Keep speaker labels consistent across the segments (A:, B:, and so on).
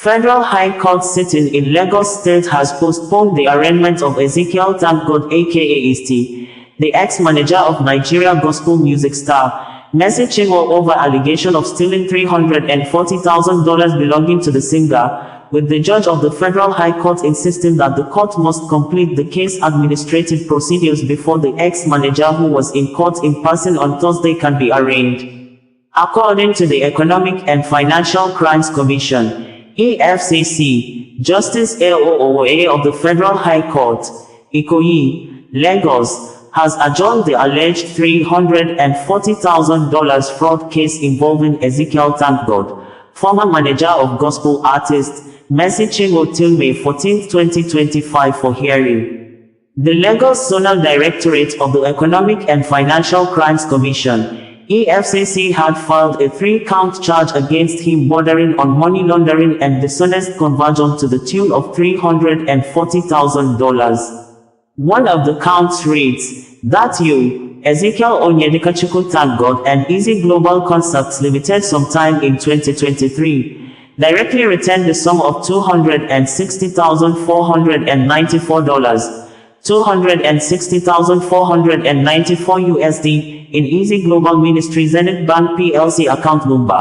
A: Federal High Court sitting in Lagos State has postponed the arraignment of Ezekiel ThankGod aka Eezetee, the ex-manager of Nigeria gospel music star, Chinwo over allegation of stealing $340,000 belonging to the singer, with the judge of the Federal High Court insisting that the court must complete the case administrative procedures before the ex-manager who was in court in person on Thursday can be arraigned. According to the Economic and Financial Crimes Commission, EFCC, Justice A.O.O.A. of the Federal High Court, Ikoyi, Lagos, has adjourned the alleged $340,000 fraud case involving Ezekiel ThankGod, former manager of gospel artist, Chinwo till May 14, 2025 for hearing. The Lagos Zonal Directorate of the Economic and Financial Crimes Commission, EFCC had filed a 3-count charge against him bordering on money laundering and dishonest conversion to the tune of $340,000. One of the counts reads, that you, Ezekiel Onyedikachukwu ThankGod and Easy Global Concepts Limited sometime in 2023, directly returned the sum of $260,494, $260,494 in Easy Global Ministry Zenith Bank PLC account number,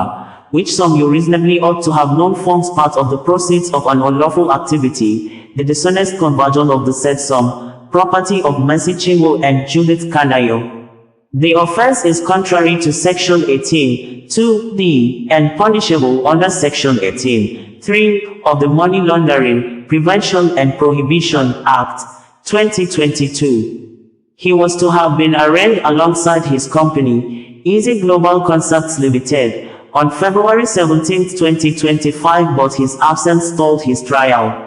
A: which sum you reasonably ought to have known forms part of the proceeds of an unlawful activity, the dishonest conversion of the said sum, property of Chinwo and Judith Kanayo. The offense is contrary to Section 18(2)(d) and punishable under Section 18(3) of the Money Laundering, Prevention and Prohibition Act, 2022. He was to have been arraigned alongside his company, Easy Global Concepts Limited, on February 17, 2025, but his absence stalled his trial.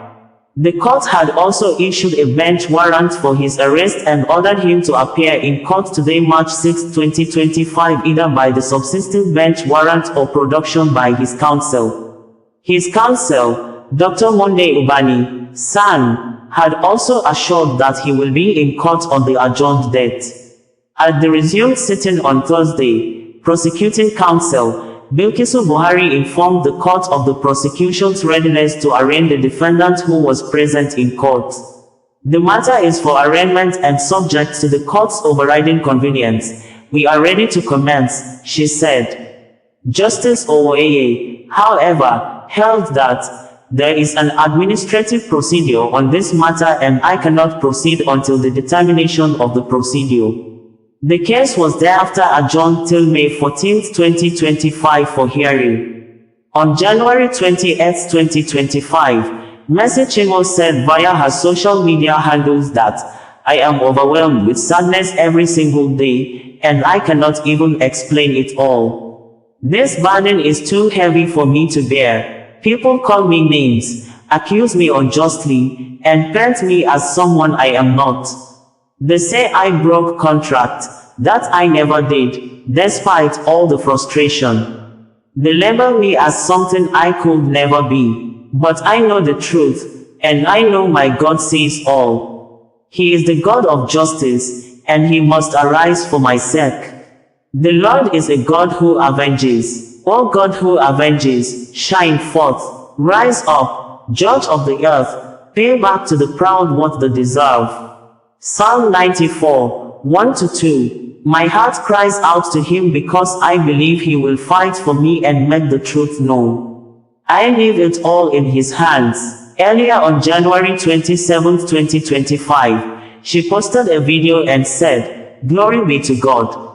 A: The court had also issued a bench warrant for his arrest and ordered him to appear in court today, March 6, 2025, either by the subsisting bench warrant or production by his counsel. His counsel, Dr. Monde Ubani, San, had also assured that he will be in court on the adjourned date. At the resumed sitting on Thursday, prosecuting counsel, Bilkisu Buhari informed the court of the prosecution's readiness to arraign the defendant who was present in court. The matter is for arraignment and subject to the court's overriding convenience. We are ready to commence, she said. Justice Owoeye, however, held that there is an administrative procedure on this matter and I cannot proceed until the determination of the procedure. The case was thereafter adjourned till May 14, 2025 for hearing. On January 28, 2025, Chinwo said via her social media handles that, I am overwhelmed with sadness every single day, and I cannot even explain it all. This burden is too heavy for me to bear. People call me names, accuse me unjustly, and paint me as someone I am not. They say I broke contract, that I never did, despite all the frustration. They label me as something I could never be. But I know the truth, and I know my God sees all. He is the God of justice, and he must arise for my sake. The Lord is a God who avenges. O God who avenges, shine forth, rise up, judge of the earth, pay back to the proud what they deserve. Psalm 94, 1-2. My heart cries out to him because I believe he will fight for me and make the truth known. I leave it all in his hands. Earlier on January 27, 2025, she posted a video and said, Glory be to God.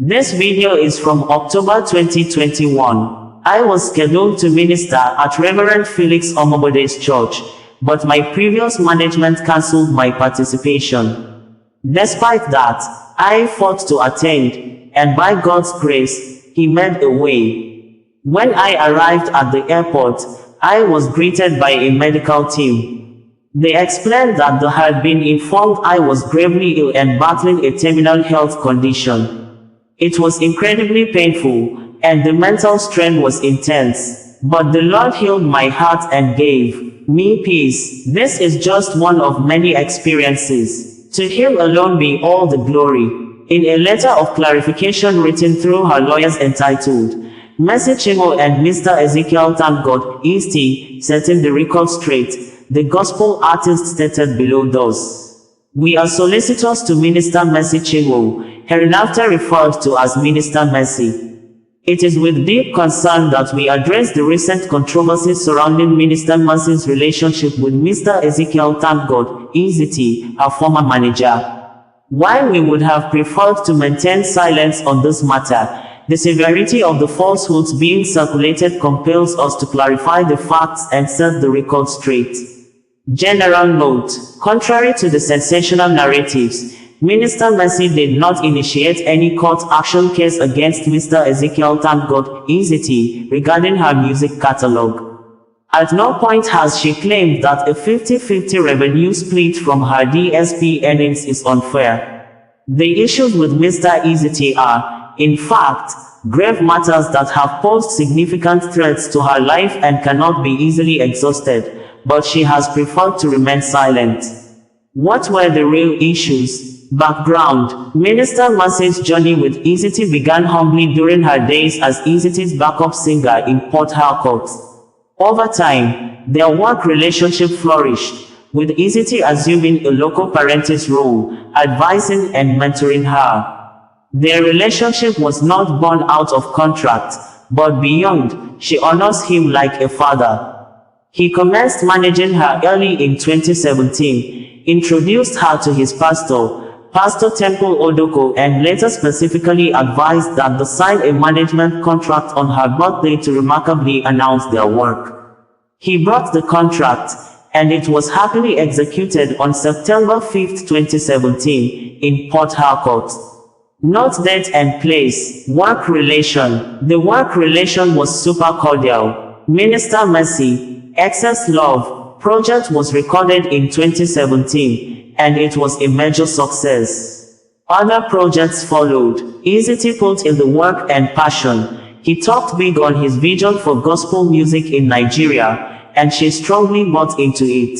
A: This video is from October 2021. I was scheduled to minister at Reverend Felix Omobode's church, but my previous management cancelled my participation. Despite that, I fought to attend, and by God's grace, he made a way. When I arrived at the airport, I was greeted by a medical team. They explained that they had been informed I was gravely ill and battling a terminal health condition. It was incredibly painful, and the mental strain was intense. But the Lord healed my heart and gave me peace. This is just one of many experiences. To him alone be all the glory. In a letter of clarification written through her lawyers entitled, Mercy Chinwo and Mr. Ezekiel ThankGod, Eezetee, setting the record straight. The gospel artist stated below thus: "We are solicitors to Minister Mercy Chinwo, hereinafter referred to as Minister Mercy. It is with deep concern that we address the recent controversies surrounding Minister Mercy's relationship with Mr. Ezekiel ThankGod, Eezetee, her former manager. While we would have preferred to maintain silence on this matter, the severity of the falsehoods being circulated compels us to clarify the facts and set the record straight." General note: contrary to the sensational narratives, Minister Mercy did not initiate any court action case against Mr. Ezekiel ThankGod, Eezetee, regarding her music catalogue. At no point has she claimed that a 50-50 revenue split from her DSP earnings is unfair. The issues with Mr. Eezetee are, in fact, grave matters that have posed significant threats to her life and cannot be easily exhausted, but she has preferred to remain silent. What were the real issues? Background: Minister Mercy's journey with Eezetee began humbly during her days as Eezetee's backup singer in Port Harcourt. Over time, their work relationship flourished, with Eezetee assuming a local parentis role, advising and mentoring her. Their relationship was not born out of contract, but beyond. She honors him like a father. He commenced managing her early in 2017, introduced her to his pastor, Pastor Temple Odoko, and later specifically advised that they sign a management contract on her birthday to remarkably announce their work. He brought the contract, and it was happily executed on September 5, 2017, in Port Harcourt. Note date and place. Work relation. The work relation was super cordial. Minister Mercy, Excess Love, project was recorded in 2017. And it was a major success. Other projects followed. Eezetee put in the work and passion. He talked big on his vision for gospel music in Nigeria, and she strongly bought into it.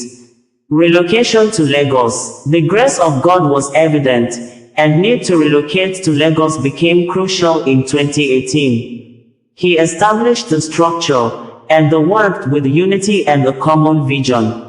A: Relocation to Lagos. The grace of God was evident, and need to relocate to Lagos became crucial in 2018. He established the structure, and they worked with unity and a common vision.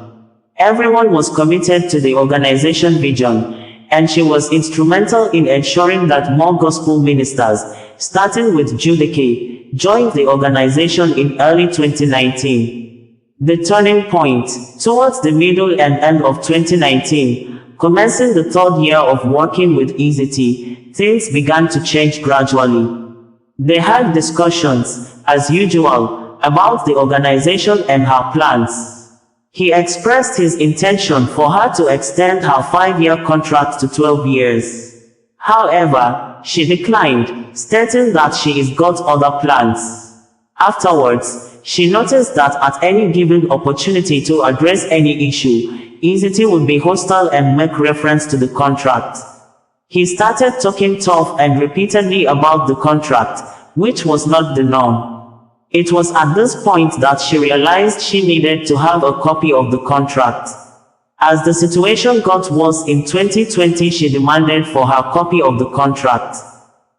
A: Everyone was committed to the organization vision, and she was instrumental in ensuring that more gospel ministers, starting with Eezetee, joined the organization in early 2019. The turning point. Towards the middle and end of 2019, commencing the third year of working with Eezetee, things began to change gradually. They had discussions, as usual, about the organization and her plans. He expressed his intention for her to extend her 5-year contract to 12 years. However, she declined, stating that she has got other plans. Afterwards, she noticed that at any given opportunity to address any issue, Eezetee would be hostile and make reference to the contract. He started talking tough and repeatedly about the contract, which was not the norm. It was at this point that she realized she needed to have a copy of the contract. As the situation got worse in 2020, she demanded for her copy of the contract.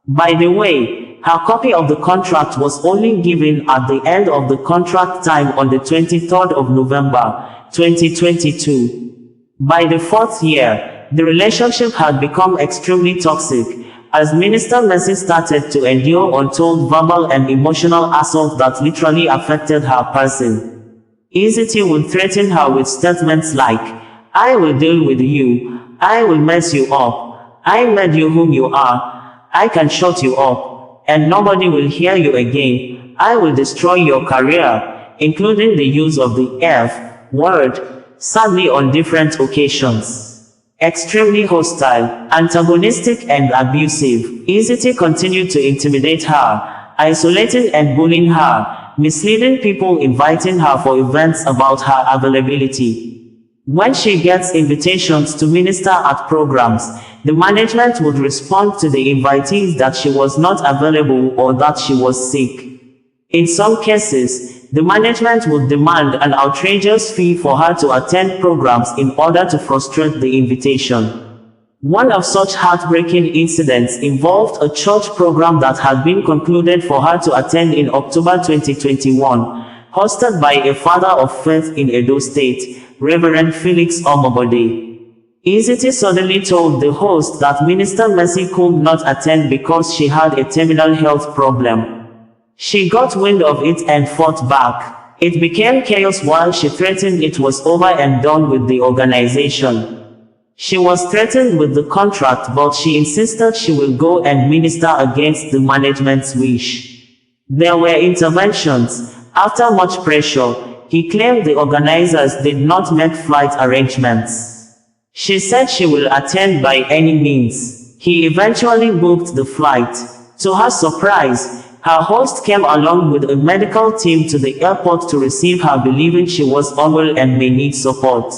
A: By the way, her copy of the contract was only given at the end of the contract time on the 23rd of November, 2022. By the 4th year, the relationship had become extremely toxic, as Minister Mercy started to endure untold verbal and emotional assault that literally affected her person. Eezetee would threaten her with statements like, "I will deal with you, I will mess you up, I made you whom you are, I can shut you up, and nobody will hear you again, I will destroy your career," including the use of the F word, sadly on different occasions. Extremely hostile, antagonistic and abusive, Eezetee continued to intimidate her, isolating and bullying her, misleading people, inviting her for events about her availability. When she gets invitations to minister at programs, the management would respond to the invitees that she was not available or that she was sick. In some cases, the management would demand an outrageous fee for her to attend programs in order to frustrate the invitation. One of such heartbreaking incidents involved a church program that had been concluded for her to attend in October 2021, hosted by a father of faith in Edo State, Reverend Felix Omobode. Ezekiel suddenly told the host that Minister Mercy could not attend because she had a terminal health problem. She got wind of it and fought back. It became chaos while she threatened it was over and done with the organization. She was threatened with the contract, but she insisted she will go and minister against the management's wish. There were interventions. After much pressure, he claimed the organizers did not make flight arrangements. She said she will attend by any means. He eventually booked the flight. To her surprise, her host came along with a medical team to the airport to receive her, believing she was unwell and may need support.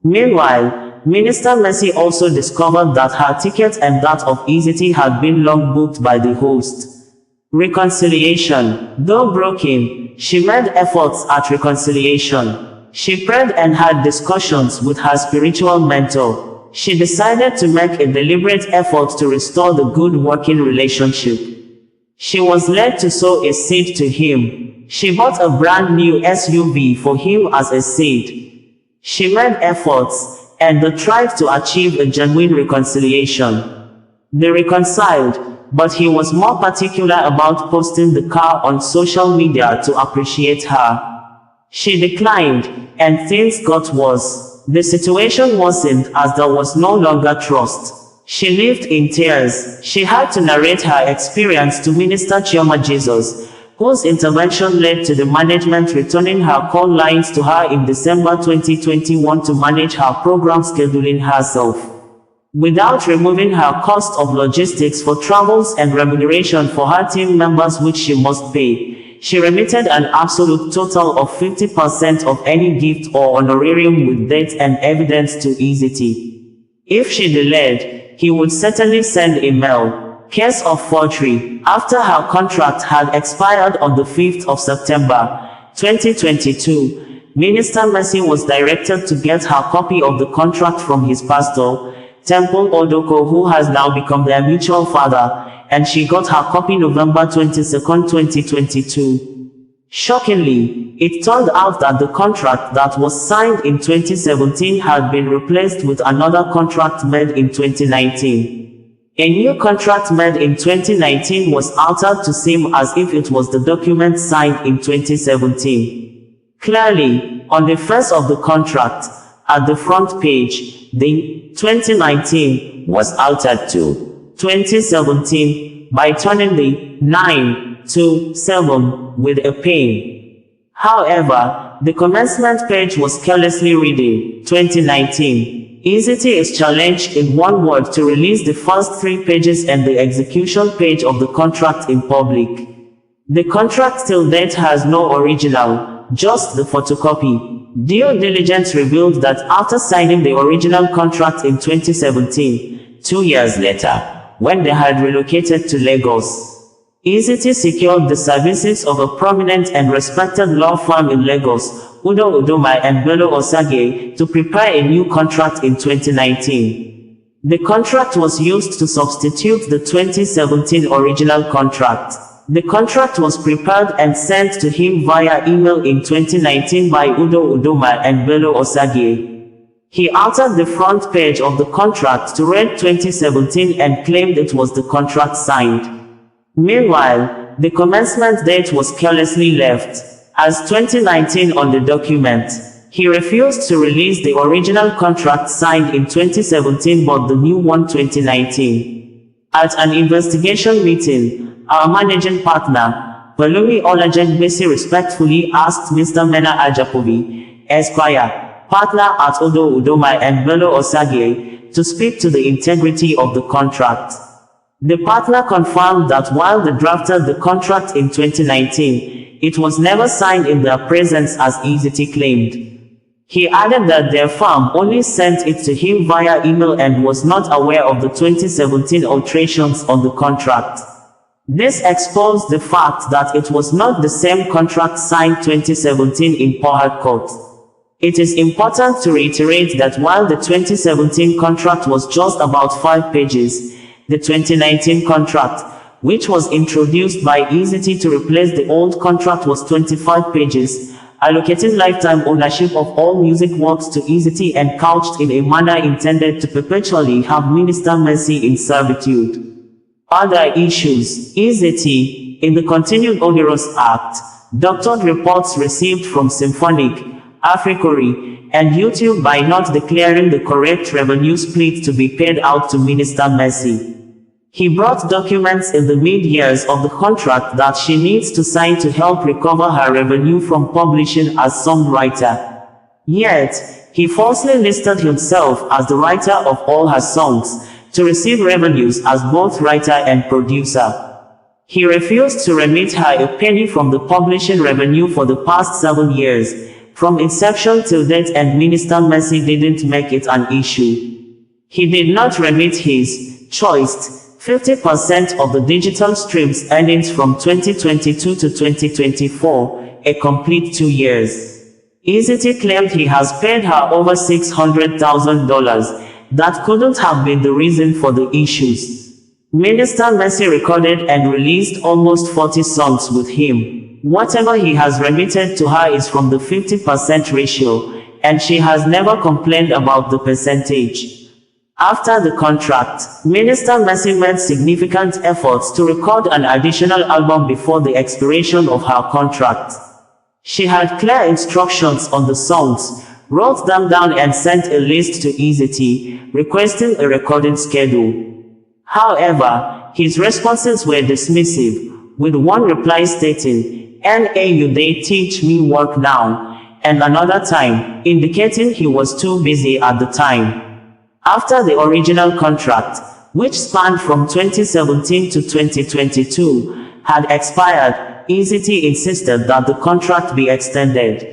A: Meanwhile, Minister Mercy also discovered that her ticket and that of Ezekiel had been long booked by the host. Reconciliation. Though broken, she made efforts at reconciliation. She prayed and had discussions with her spiritual mentor. She decided to make a deliberate effort to restore the good working relationship. She was led to sow a seed to him. She bought a brand new SUV for him as a seed. She made efforts and tried to achieve a genuine reconciliation. They reconciled, but he was more particular about posting the car on social media to appreciate her. She declined, and things got worse. The situation worsened as there was no longer trust. She lived in tears. She had to narrate her experience to Minister Chioma Jesus, whose intervention led to the management returning her call lines to her in December 2021 to manage her program scheduling herself. Without removing her cost of logistics for travels and remuneration for her team members, which she must pay, she remitted an absolute total of 50% of any gift or honorarium with date and evidence to Ezekiel. If she delayed, he would certainly send a mail. Case of forgery. After her contract had expired on the 5th of September, 2022, Minister Mercy was directed to get her copy of the contract from his pastor, Temple Odoko, who has now become their mutual father, and she got her copy November 22, 2022. Shockingly, it turned out that the contract that was signed in 2017 had been replaced with another contract made in 2019. A new contract made in 2019 was altered to seem as if it was the document signed in 2017. Clearly, on the face of the contract, at the front page, the 2019 was altered to 2017 by turning the 9 to 7 with a pen. However, the commencement page was carelessly reading 2019. Ezekiel is challenged in one word to release the first 3 pages and the execution page of the contract in public. The contract till date has no original, just the photocopy. Due diligence revealed that after signing the original contract in 2017, 2 years later, when they had relocated to Lagos, Ezekiel secured the services of a prominent and respected law firm in Lagos, Udo Udoma and Bello Osage, to prepare a new contract in 2019. The contract was used to substitute the 2017 original contract. The contract was prepared and sent to him via email in 2019 by Udo Udoma and Bello Osage. He altered the front page of the contract to read 2017 and claimed it was the contract signed. Meanwhile, the commencement date was carelessly left as 2019 on the document. He refused to release the original contract signed in 2017 but the new one 2019. At an investigation meeting, our managing partner, Balumi Olajengbesi, respectfully asked Mr. Mena Ajapovi, Esquire, partner at Udo Udoma and Bello Osage, to speak to the integrity of the contract. The partner confirmed that while they drafted the contract in 2019, it was never signed in their presence as Ezekiel claimed. He added that their firm only sent it to him via email and was not aware of the 2017 alterations on the contract. This exposed the fact that it was not the same contract signed 2017 in Port Court. It is important to reiterate that while the 2017 contract was just about 5 pages, the 2019 contract, which was introduced by Ezekiel to replace the old contract, was 25 pages, allocating lifetime ownership of all music works to Ezekiel and couched in a manner intended to perpetually have Minister Mercy in servitude. Other issues. Ezekiel, in the continued onerous act, doctored reports received from Symphonic, Africori, and YouTube by not declaring the correct revenue split to be paid out to Minister Mercy. He brought documents in the mid-years of the contract that she needs to sign to help recover her revenue from publishing as songwriter. Yet, he falsely listed himself as the writer of all her songs, to receive revenues as both writer and producer. He refused to remit her a penny from the publishing revenue for the past 7 years, from inception till date, and Minister Mercy didn't make it an issue. He did not remit his choiced 50% of the digital streams earnings from 2022 to 2024, a complete 2 years. Ezekiel claimed he has paid her over $600,000. That couldn't have been the reason for the issues. Minister Mercy recorded and released almost 40 songs with him. Whatever he has remitted to her is from the 50% ratio, and she has never complained about the percentage. After the contract, Minister Mercy made significant efforts to record an additional album before the expiration of her contract. She had clear instructions on the songs, wrote them down and sent a list to Ezekiel, requesting a recording schedule. However, his responses were dismissive, with one reply stating, "You they teach me work now," and another time, indicating he was too busy at the time. After the original contract, which spanned from 2017 to 2022, had expired, Ezekiel insisted that the contract be extended.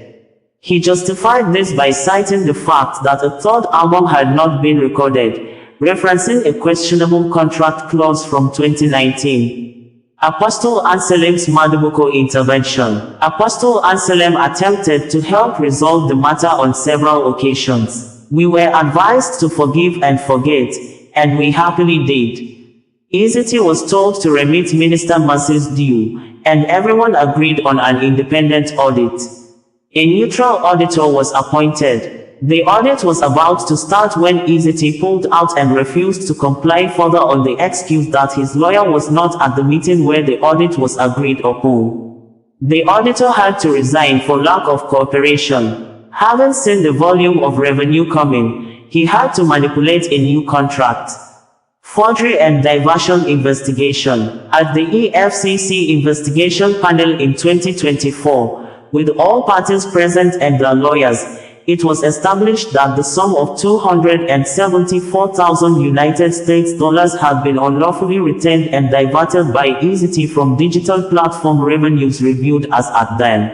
A: He justified this by citing the fact that a third album had not been recorded, referencing a questionable contract clause from 2019. Apostle Anselm's Madubuko intervention. Apostle Anselm attempted to help resolve the matter on several occasions. "We were advised to forgive and forget, and we happily did." Ezekiel was told to remit Minister Mercy's due, and everyone agreed on an independent audit. A neutral auditor was appointed. The audit was about to start when Ezekiel pulled out and refused to comply further on the excuse that his lawyer was not at the meeting where the audit was agreed upon. The auditor had to resign for lack of cooperation. Having seen the volume of revenue coming, he had to manipulate a new contract. Forgery and diversion investigation. At the EFCC investigation panel in 2024, with all parties present and their lawyers, it was established that the sum of $274,000 United States dollars had been unlawfully retained and diverted by Ezekiel from digital platform revenues reviewed as at then.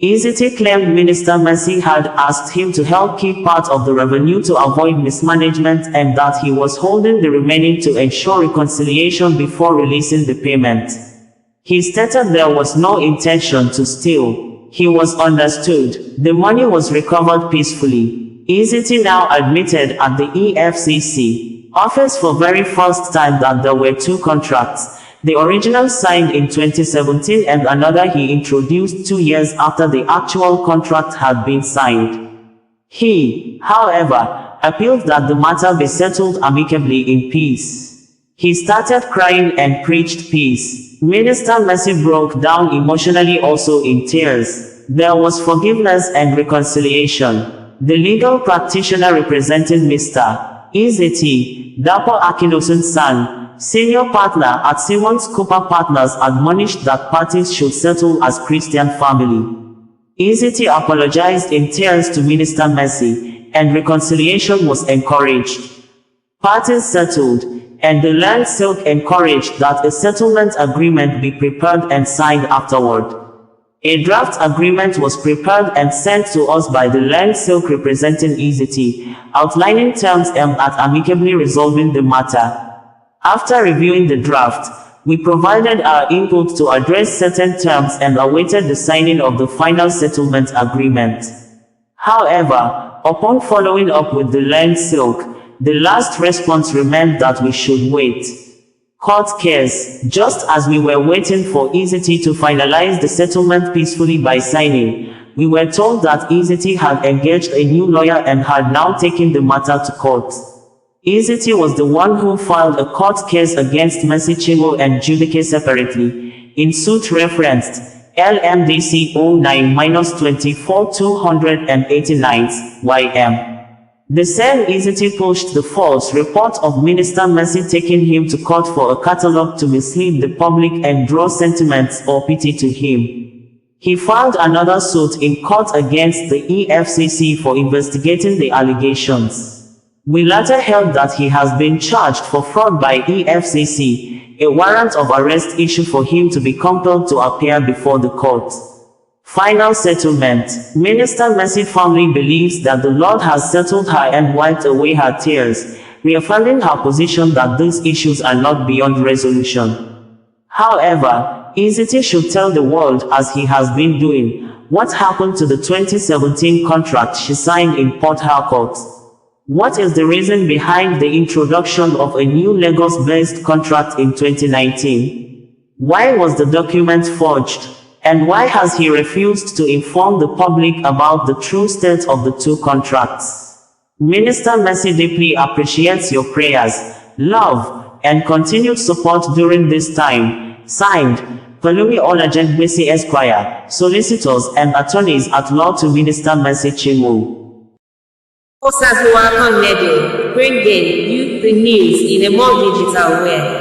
A: Ezekiel claimed Minister Mercy had asked him to help keep part of the revenue to avoid mismanagement and that he was holding the remaining to ensure reconciliation before releasing the payment. He stated there was no intention to steal. He was understood. The money was recovered peacefully. Ezekiel now admitted at the EFCC office for very first time that there were 2 contracts. The original signed in 2017 and another he introduced 2 years after the actual contract had been signed. He, however, appealed that the matter be settled amicably in peace. He started crying and preached peace. Minister Mercy broke down emotionally, also in tears. There was forgiveness and reconciliation. The legal practitioner representing Mr. Ezekiel, Dapo Akinosun's son, senior partner at Simmons Cooper Partners, admonished that parties should settle as Christian family. Ezekiel apologized in tears to Minister Mercy, and reconciliation was encouraged. Parties settled, and the Land Silk encouraged that a settlement agreement be prepared and signed afterward. A draft agreement was prepared and sent to us by the Land Silk representing Ezekiel, outlining terms aimed at amicably resolving the matter. After reviewing the draft, we provided our input to address certain terms and awaited the signing of the final settlement agreement. However, upon following up with the learned silk, the last response remained that we should wait. Court case, just as we were waiting for Ezekiel to finalize the settlement peacefully by signing, we were told that Ezekiel had engaged a new lawyer and had now taken the matter to court. Ezekiel was the one who filed a court case against Mercy Chinwo and Ezekiel separately, in suit referenced LMDC 09-24-289 YM. The same Ezekiel pushed the false report of Minister Mercy taking him to court for a catalogue to mislead the public and draw sentiments or pity to him. He filed another suit in court against the EFCC for investigating the allegations. We later held that he has been charged for fraud by EFCC, a warrant of arrest issued for him to be compelled to appear before the court. Final settlement. Minister Mercy firmly believes that the Lord has settled her and wiped away her tears, reaffirming her position that these issues are not beyond resolution. However, Ezekiel should tell the world, as he has been doing, what happened to the 2017 contract she signed in Port Harcourt. What is the reason behind the introduction of a new Lagos-based contract in 2019? Why was the document forged? And why has he refused to inform the public about the true state of the two contracts? Minister Mercy deeply appreciates your prayers, love, and continued support during this time. Signed, Pelumi Olajengbesi Esquire, Solicitors and Attorneys at Law to Minister Mercy Chinwo.
B: Postpones, bringing you the news in a more digital way.